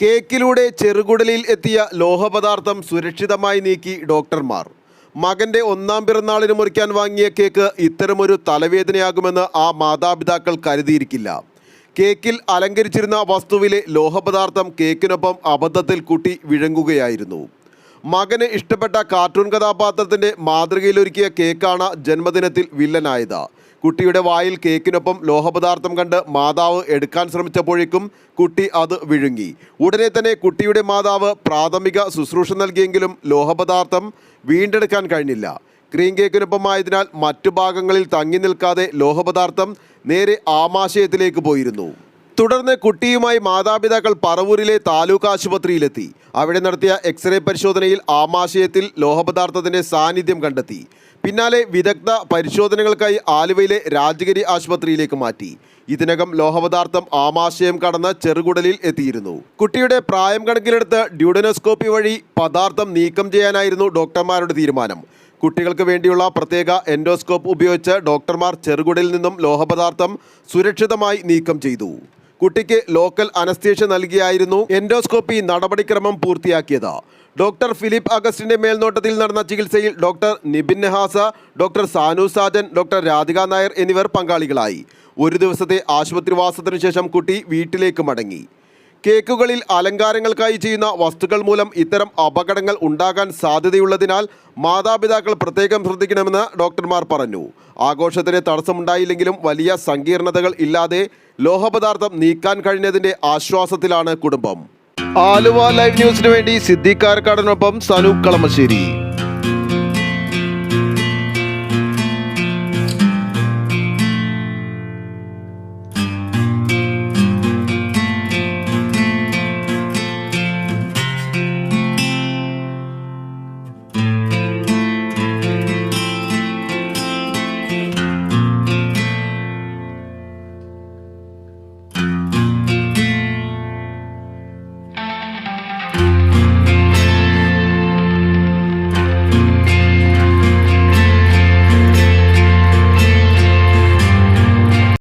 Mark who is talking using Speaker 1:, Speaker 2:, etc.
Speaker 1: കേക്കിലൂടെ ചെറുകുടലിൽ എത്തിയ ലോഹപദാർത്ഥം സുരക്ഷിതമായി നീക്കി ഡോക്ടർമാർ. മകന്റെ 1ാം പിറന്നാളിന് മുറിക്കാൻ വാങ്ങിയ കേക്ക് ഇത്തരമൊരു തലവേദനയാകുമെന്ന് ആ മാതാപിതാക്കൾ കരുതിയിരിക്കില്ല. കേക്കിൽ അലങ്കരിച്ചിരുന്ന വസ്തുവിലെ ലോഹപദാർത്ഥം കേക്കിനൊപ്പം അബദ്ധത്തിൽ കുട്ടി വിഴുങ്ങുകയായിരുന്നു. മകന് ഇഷ്ടപ്പെട്ട കാർട്ടൂൺ കഥാപാത്രത്തിൻ്റെ മാതൃകയിലൊരുക്കിയ കേക്കാണ് ജന്മദിനത്തിൽ വില്ലനായത്. കുട്ടിയുടെ വായിൽ കേക്കിനൊപ്പം ലോഹപദാർത്ഥം കണ്ട് മാതാവ് എടുക്കാൻ ശ്രമിച്ചപ്പോഴേക്കും കുട്ടി അത് വിഴുങ്ങി. ഉടനെ തന്നെ കുട്ടിയുടെ മാതാവ് പ്രാഥമിക ശുശ്രൂഷ നൽകിയെങ്കിലും ലോഹപദാർത്ഥം വീണ്ടെടുക്കാൻ കഴിഞ്ഞില്ല. ക്രീം കേക്കിനൊപ്പമായതിനാൽ മറ്റു ഭാഗങ്ങളിൽ തങ്ങി നിൽക്കാതെ ലോഹപദാർത്ഥം നേരെ ആമാശയത്തിലേക്ക് പോയിരുന്നു. തുടർന്ന് കുട്ടിയുമായി മാതാപിതാക്കൾ പറവൂരിലെ താലൂക്ക് ആശുപത്രിയിലെത്തി. അവിടെ നടത്തിയ എക്സ്റേ പരിശോധനയിൽ ആമാശയത്തിൽ ലോഹപദാർത്ഥത്തിൻ്റെ സാന്നിധ്യം കണ്ടെത്തി. പിന്നാലെ വിദഗ്ധ പരിശോധനകൾക്കായി ആലുവയിലെ രാജഗിരി ആശുപത്രിയിലേക്ക് മാറ്റി. ഇതിനകം ലോഹപദാർത്ഥം ആമാശയം കടന്ന് ചെറുകുടലിൽ എത്തിയിരുന്നു. കുട്ടിയുടെ പ്രായം കണക്കിലെടുത്ത് ഡ്യൂഡനോസ്കോപ്പി വഴി പദാർത്ഥം നീക്കം ചെയ്യാനായിരുന്നു ഡോക്ടർമാരുടെ തീരുമാനം. കുട്ടികൾക്ക് വേണ്ടിയുള്ള പ്രത്യേക എൻഡോസ്കോപ്പ് ഉപയോഗിച്ച് ഡോക്ടർമാർ ചെറുകുടലിൽ നിന്നും ലോഹപദാർത്ഥം സുരക്ഷിതമായി നീക്കം ചെയ്തു. കുട്ടിക്ക് ലോക്കൽ അനസ്തേഷ്യ നൽകിയായിരുന്നു എൻഡോസ്കോപ്പി നടപടിക്രമം പൂർത്തിയാക്കിയത്. ഡോക്ടർ ഫിലിപ്പ് അഗസ്റ്റിന്റെ മേൽനോട്ടത്തിൽ നടന്ന ചികിത്സയിൽ doctor Nibin Nehasa, doctor Sanu Sajan, doctor Radhika Nair എന്നിവർ പങ്കാളികളായി. ഒരു ദിവസത്തെ ആശുപത്രിവാസത്തിനു ശേഷം കുട്ടി വീട്ടിലേക്ക് മടങ്ങി. കേക്കുകളിൽ അലങ്കാരങ്ങൾക്കായി ചെയ്യുന്ന വസ്തുക്കൾ മൂലം ഇത്തരം അപകടങ്ങൾ ഉണ്ടാകാൻ സാധ്യതയുള്ളതിനാൽ മാതാപിതാക്കൾ പ്രത്യേകം ശ്രദ്ധിക്കണമെന്ന് ഡോക്ടർമാർ പറഞ്ഞു. ആഘോഷത്തിന് തടസ്സമുണ്ടായില്ലെങ്കിലും വലിയ സങ്കീർണതകൾ ഇല്ലാതെ ലോഹപദാർത്ഥം നീക്കാൻ കഴിഞ്ഞതിൻ്റെ ആശ്വാസത്തിലാണ് കുടുംബം. ആലുവ ലൈവ് ന്യൂസിനു വേണ്ടി സിദ്ദീഖ് കാരക്കാടനൊപ്പം സനു കളമശ്ശേരി.